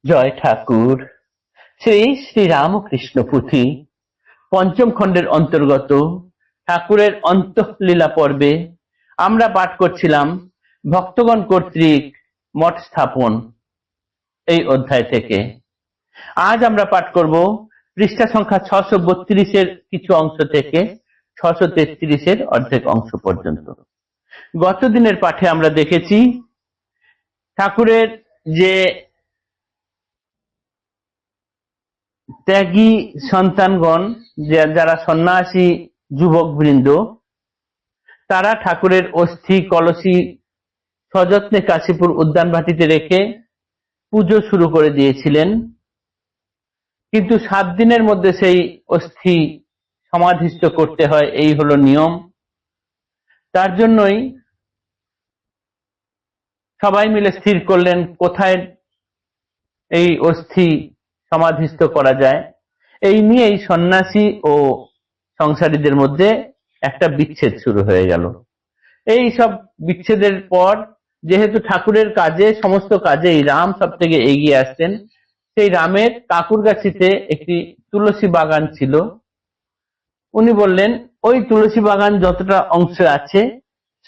জয় ঠাকুর। শ্রী শ্রী রামকৃষ্ণ পুঁথি পঞ্চম খণ্ডের অন্তর্গত ঠাকুরের অন্তঃলীলা পর্বে আমরা পাঠ করছিলাম ভক্তগণ কর্তৃক মঠ স্থাপন এই অধ্যায় থেকে। আজ আমরা পাঠ করব পৃষ্ঠা সংখ্যা 632-এর কিছু অংশ থেকে 633-এর অর্ধেক অংশ পর্যন্ত। গত দিনের পাঠে আমরা দেখেছি ঠাকুরের যে ত্যাগী সন্তানগণ, যারা সন্ন্যাসী যুবক বৃন্দ, তারা ঠাকুরের অস্থি কলসি সযত্নে কাশীপুর উদ্যান ভাটিতে রেখে পুজো শুরু করে দিয়েছিলেন। কিন্তু 7 দিনের মধ্যে সেই অস্থি সমাধিস্থ করতে হয়, এই হলো নিয়ম। তার জন্যই সবাই মিলে স্থির করলেন কোথায় এই অস্থি সমাধিস্থ করা যায়। এই নিয়েই সন্ন্যাসী ও সংসারীদের মধ্যে একটা বিচ্ছেদ শুরু হয়ে গেল। এই সব বিচ্ছেদের পর যেহেতু ঠাকুরের কাজে, সমস্ত কাজেই রাম সব থেকে এগিয়ে আসতেন, সেই রামের কাকুরগাছিতে একটি তুলসী বাগান ছিল। উনি বললেন, ওই তুলসী বাগান যতটা অংশ আছে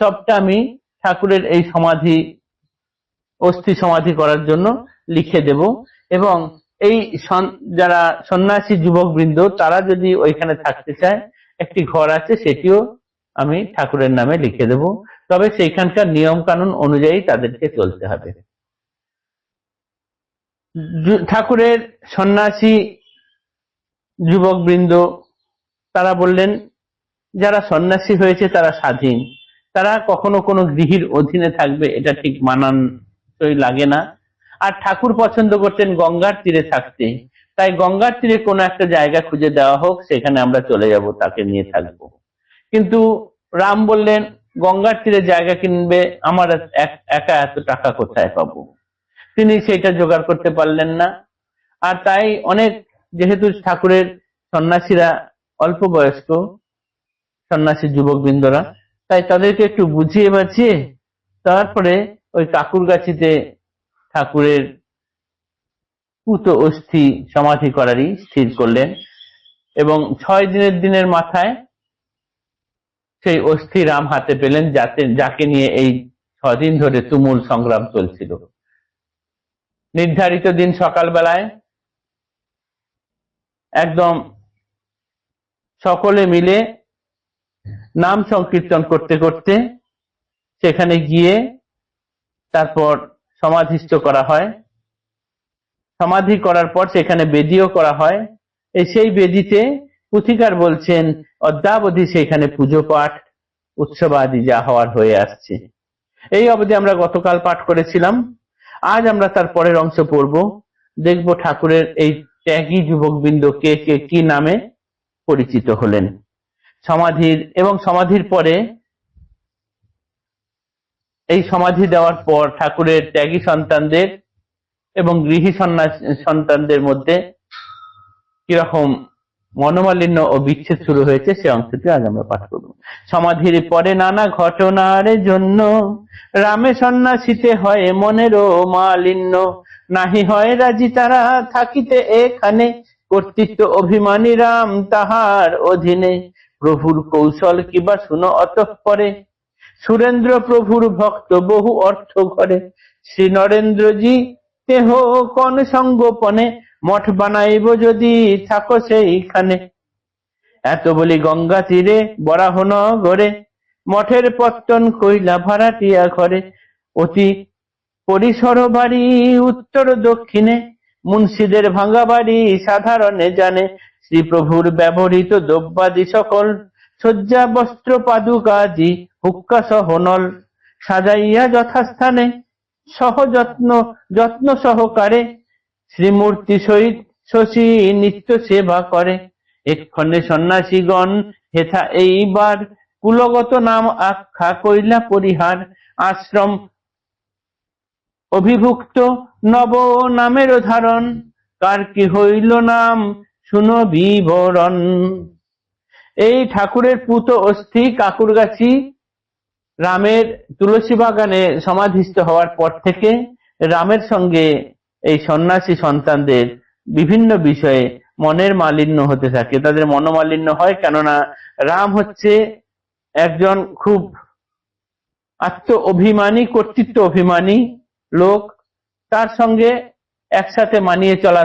সবটা আমি ঠাকুরের এই সমাধি, অস্থি সমাধি করার জন্য লিখে দেব, এবং এই যারা সন্ন্যাসী যুবক বৃন্দ তারা যদি ওইখানে থাকতে চায়, একটি ঘর আছে, সেটিও আমি ঠাকুরের নামে লিখে দেব। তবে সেইখানকার নিয়ম কানুন অনুযায়ী তাদেরকে চলতে হবে। ঠাকুরের সন্ন্যাসী যুবক বৃন্দ তারা বললেন, যারা সন্ন্যাসী হয়েছে তারা স্বাধীন, তারা কখনো কোনো গৃহীর অধীনে থাকবে এটা ঠিক মানানসই লাগে না। আর ঠাকুর পছন্দ করতেন গঙ্গার তীরে থাকতে, তাই গঙ্গার তীরে কোনো একটা জায়গা খুঁজে দেওয়া হোক, সেখানে আমরা চলে যাব, তাকে নিয়ে থাকবো। কিন্তু রাম বললেন, গঙ্গার তীরে জায়গা কিনবে আমার একা এত টাকা কোথায় পাবো? তিনি সেটা জোগাড় করতে পারলেন না। আর তাই অনেক, যেহেতু ঠাকুরের সন্ন্যাসীরা অল্প বয়স্ক সন্ন্যাসী যুবক বৃন্দরা, তাই তাদেরকে একটু বুঝিয়ে বাঁচিয়ে তারপরে ওই কাকুরগাছিতে ঠাকুরের পুত অস্থি সমাধি করারই স্থির করলেন। এবং 6 দিনের মাথায় সেই অস্থি রাম হাতে পেলেন, যাকে নিয়ে এই 6 দিন ধরে তুমুল সংগ্রাম চলছিল। নির্ধারিত দিন সকালবেলায় একদম সকলে মিলে নাম সংকীর্তন করতে করতে সেখানে গিয়ে তারপর সমাধিস্থ করা হয়। সমাধি করার পর সেখানে বেদিও করা হয়। সেই বেদিতে পুথিকার বলছেন অদ্যাবধি সেখানে পুজো পাঠ উৎসব আদি যা হওয়ার হয়ে আসছে। এই অবধি আমরা গতকাল পাঠ করেছিলাম। আজ আমরা তার পরের অংশ পড়ব, দেখব ঠাকুরের এই ত্যাগী যুবকবৃন্দ কে কে কি নামে পরিচিত হলেন। সমাধির পরে, এই সমাধি দেওয়ার পর ঠাকুরের ত্যাগী সন্তানদের এবং গৃহী সন্তানদের মধ্যে কিরকম মনোমালিন্য ও বিচ্ছেদ শুরু হয়েছে, সে অংশটি আজ আমরা পাঠ করব। সমাধির পরে নানা ঘটনার জন্য রামে সন্ন্যাসীতে হয় মনেরও মালিন্য, নাহি হয় রাজি তারা থাকিতে এখানে, কর্তৃত্ব অভিমানী রাম তাহার অধীনে, প্রভুর কৌশল কিবা শুনো অতঃপরে, সুরেন্দ্র প্রভুর ভক্ত বহু অর্থ ঘরে, শ্রী নরেন্দ্রজি তেহ কন সঙ্গোপনে, মঠ বানাইব যদি থাকো সেইখানে, এত বলি গঙ্গা তীরে বরাহনগরে, মঠের পত্তন কইলা ভাড়াটিয়া ঘরে, অতি পরিসর বাড়ি উত্তর দক্ষিণে, মুন্সিদের ভাঙ্গা বাড়ি সাধারণে জানে, শ্রীপ্রভুর ব্যবহৃত দ্রব্যাদি সকল, শয্যা বস্ত্র পাদুকাদি হুক্কা সহনল, সাজাইয়া যথাস্থানে যত্ন সহকারে, শ্রীমূর্তি সহিত শশী নিত্য সেবা করে, এক্ষণে সন্ন্যাসীগণ হেথা এইবার, কুলগত নাম আখ্যা কইলা পরিহার, আশ্রম অভিভুক্ত নব নামের ধারণ, কার কি হইল নাম শুনো বিবরণ। এই ঠাকুরের পুত অস্থি কাকুরগাছি রামের তুলসী বাগানে সমাধিস্থ হওয়ার পর থেকে রামের সঙ্গে এই সন্ন্যাসী সন্তানদের বিভিন্ন বিষয়ে মনের মালিন্য হতে থাকে, তাদের মনোমালিন্য হয়। কেননা রাম হচ্ছে একজন খুব আত্ম অভিমানী, কর্তৃত্ব অভিমানী লোক, তার সঙ্গে একসাথে মানিয়ে চলা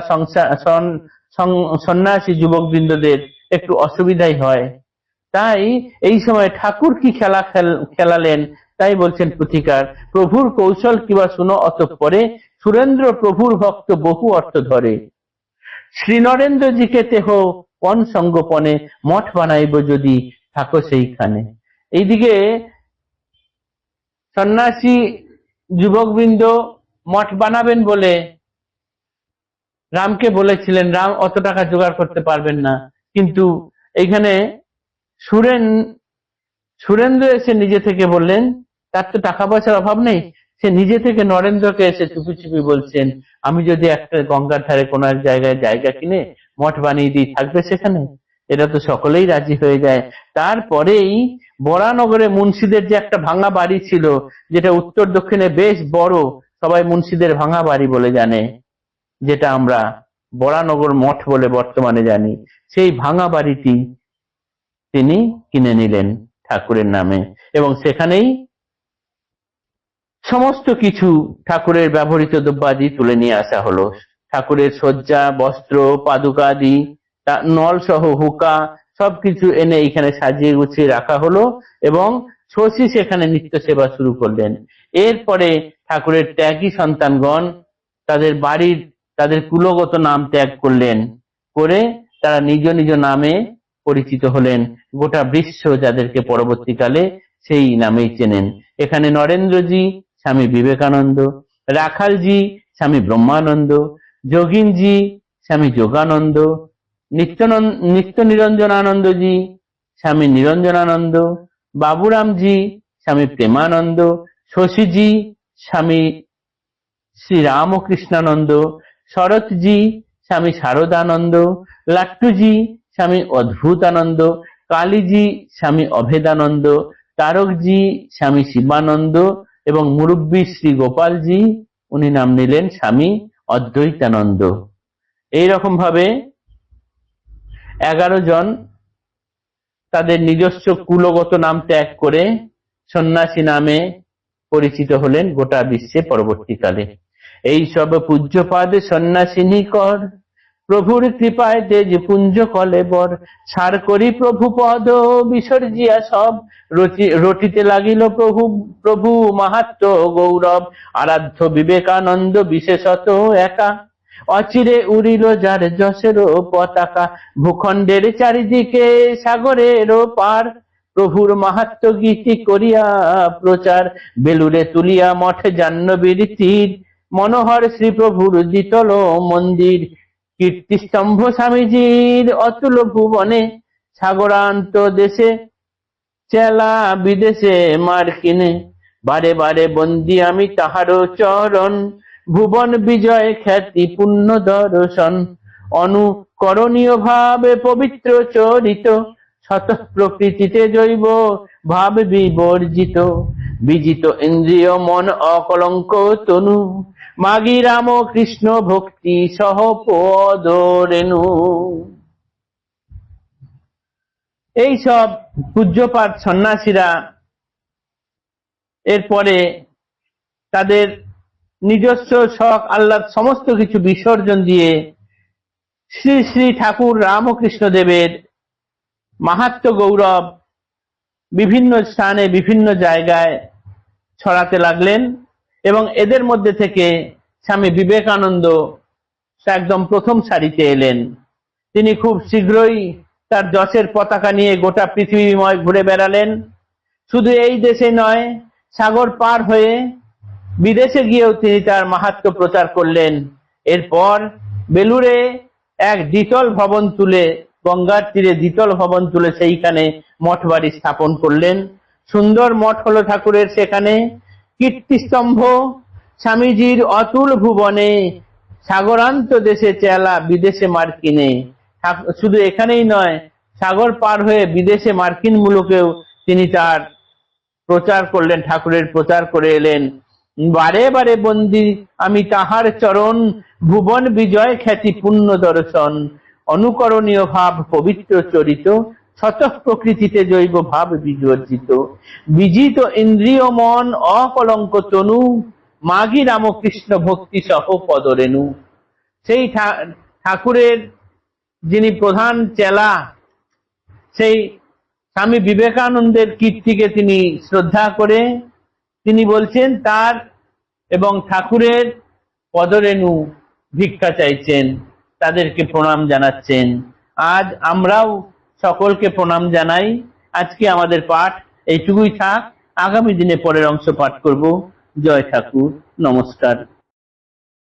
সন্ন্যাসী যুবকবৃন্দদের একটু অসুবিধাই হয়। তাই এই সময় ঠাকুর কি খেলা খেলালেন, তাই বলছেন পুথিকার, প্রভুর কৌশল কিবা শুনো অতঃপরে, সুরেন্দ্র প্রভুর ভক্ত বহু অর্থ ধরে, শ্রীনরেন্দ্রজিকে তেহ পণ সঙ্গোপনে, মঠ বানাইব যদি থাকো সেইখানে। এইদিকে সন্ন্যাসী যুবকবৃন্দ মঠ বানাবেন বলে রামকে বলেছিলেন, রাম অত টাকা জোগাড় করতে পারবেন না, কিন্তু এইখানে সুরেন্দ্র এসে নিজে থেকে বললেন, তার তো টাকা পয়সার অভাব নেই, সে নিজে থেকে নরেন্দ্রকে এসে চুপি চুপি বলছেন, আমি যদি একটা গঙ্গার ধারে কোন এক জায়গায় জায়গা কিনে মঠ বানিয়ে দিই, থাকবে সেখানে? এটা তো সকলেই রাজি হয়ে যায়। তারপরেই বরানগরে মুন্সিদের যে একটা ভাঙা বাড়ি ছিল, যেটা উত্তর দক্ষিণে বেশ বড়, সবাই মুন্সিদের ভাঙা বাড়ি বলে জানে, যেটা আমরা বরানগর মঠ বলে বর্তমানে জানি, সেই ভাঙা বাড়িটি তিনি কিনে নিলেন ঠাকুরের নামে, এবং সেখানেই সমস্ত কিছু ঠাকুরের ব্যবহৃত দ্রব্যাদি তুলে নিয়ে আসা হলো। ঠাকুরের শয্যা, বস্ত্র, পাদুকাদি, নল সহ হুকা সবকিছু এনে এখানে সাজিয়ে গুছিয়ে রাখা হলো, এবং শশী সেখানে নিত্য সেবা শুরু করলেন। এরপরে ঠাকুরের ত্যাগী সন্তানগণ তাদের বাড়ির, তাদের কুলগত নাম ত্যাগ করলেন, করে তারা নিজ নিজ নামে পরিচিত হলেন। গোটা বিশ্ব যাদেরকে পরবর্তীকালে সেই নামেই চেনেন। এখানে নরেন্দ্রজি স্বামী বিবেকানন্দ, রাখালজি স্বামী ব্রহ্মানন্দ, যোগিনজি স্বামী যোগানন্দ, নিত্য নিরঞ্জনানন্দজি স্বামী নিরঞ্জনানন্দ, বাবুরামজি স্বামী প্রেমানন্দ, শশীজি স্বামী শ্রী রামকৃষ্ণানন্দ, শরৎজি স্বামী শারদানন্দ, লাট্টুজি স্বামী অদ্ভুতানন্দ, কালীজি স্বামী অভেদানন্দ, তারকজি স্বামী শিবানন্দ, এবং মুরব্বী শ্রী গোপালজি উনি নাম নিলেন স্বামী অদ্বৈতানন্দ। এইরকম ভাবে 11 জন তাদের নিজস্ব কুলগত নাম ত্যাগ করে সন্ন্যাসী নামে পরিচিত হলেন গোটা বিশ্বে পরবর্তীকালে। এই সব পূজ্যপাদ সন্ন্যাসিনী কর, প্রভুর কৃপায় তেজ পুঞ্জ কলেবর, সার করি প্রভু পদ বিসর্জিয়া সব, রটিতে লাগিল প্রভু মাহাত্ম গৌরব, আরাধ্য বিবেকানন্দ বিশেষত একা, অচিরে উড়িল যার যশের পতাকা, ভূখণ্ডের চারিদিকে সাগরের পার, প্রভুর মাহাত্ম গীতি করিয়া প্রচার, বেলুরে তুলিয়া মঠ জাহ্নবীর তীর, মনোহর শ্রী প্রভুর দ্বিতল মন্দির, কীর্তিস্তম্ভ স্বামীজির অতুল ভুবনে, সাগরান্ত দেশে চেলা বিদেশে মার্কিনে, বারে বারে বন্দি আমি তাহারও চরণ, ভুবন বিজয় খ্যাতি পুণ্য দর্শন, অনুকরণীয় ভাবে পবিত্র চরিত, শত প্রকৃতিতে জৈব ভাব বিবর্জিত, বিজিত ইন্দ্রিয় মন অকলঙ্ক তনু, মাগি রাম কৃষ্ণ ভক্তি সহ পদ রেণু। এই সব পূজ্যপাঠ সন্ন্যাসীরা এরপরে তাদের নিজস্ব শখ আহ্লাদ সমস্ত কিছু বিসর্জন দিয়ে শ্রী শ্রী ঠাকুর রামকৃষ্ণ দেবের মাহাত্ম গৌরব বিভিন্ন স্থানে বিভিন্ন জায়গায় ছড়াতে লাগলেন, এবং এদের মধ্যে থেকে স্বামী বিবেকানন্দ একদম প্রথম সারিতে এলেন। তিনি খুব শীঘ্রই তার যশের পতাকা নিয়ে গোটা পৃথিবীময় ঘুরে বেড়ালেন। শুধু এই দেশে নয়, সাগর পার হয়ে বিদেশে গিয়েও তিনি তার মাহাত্ম্য প্রচার করলেন। এরপর বেলুড়ে এক দ্বিতল ভবন তুলে, গঙ্গার তীরে দ্বিতল ভবন তুলে সেইখানে মঠ বাড়ি স্থাপন করলেন। সুন্দর মঠ হলো ঠাকুরের সেখানে। কীর্তিস্তম্ভ স্বামীজির অতুল ভুবনে, সাগরান্ত দেশে চেলা বিদেশে মার্কিনে। শুধু এখানেই নয়, সাগর পার হয়ে বিদেশে মার্কিন মুলুকেও তিনি তার প্রচার করলেন, ঠাকুরের প্রচার করে এলেন। বারে বারে বন্দি আমি তাহার চরণ, ভুবন বিজয় খ্যাতি পুণ্য দর্শন, অনুকরণীয় ভাব পবিত্র চরিত, স্বতঃ প্রকৃতিতে জৈব ভাব বিবর্জিত, বিজিত ইন্দ্রিয় মন অকলঙ্ক তনু, মাগি রামকৃষ্ণ ভক্তি সহ পদরেণু। সেই ঠাকুরের যিনি প্রধান চেলা, সেই স্বামী বিবেকানন্দের কীর্তিকে তিনি শ্রদ্ধা করে তিনি বলছেন তার এবং ঠাকুরের পদরেণু ভিক্ষা চাইছেন, তাদেরকে প্রণাম জানাচ্ছেন। আজ আমরাও সকলকে প্রণাম জানাই। আজকে আমাদের পাঠ এইটুকুই থাক, আগামী দিনে পরের অংশ পাঠ করব। জয় ঠাকুর, নমস্কার।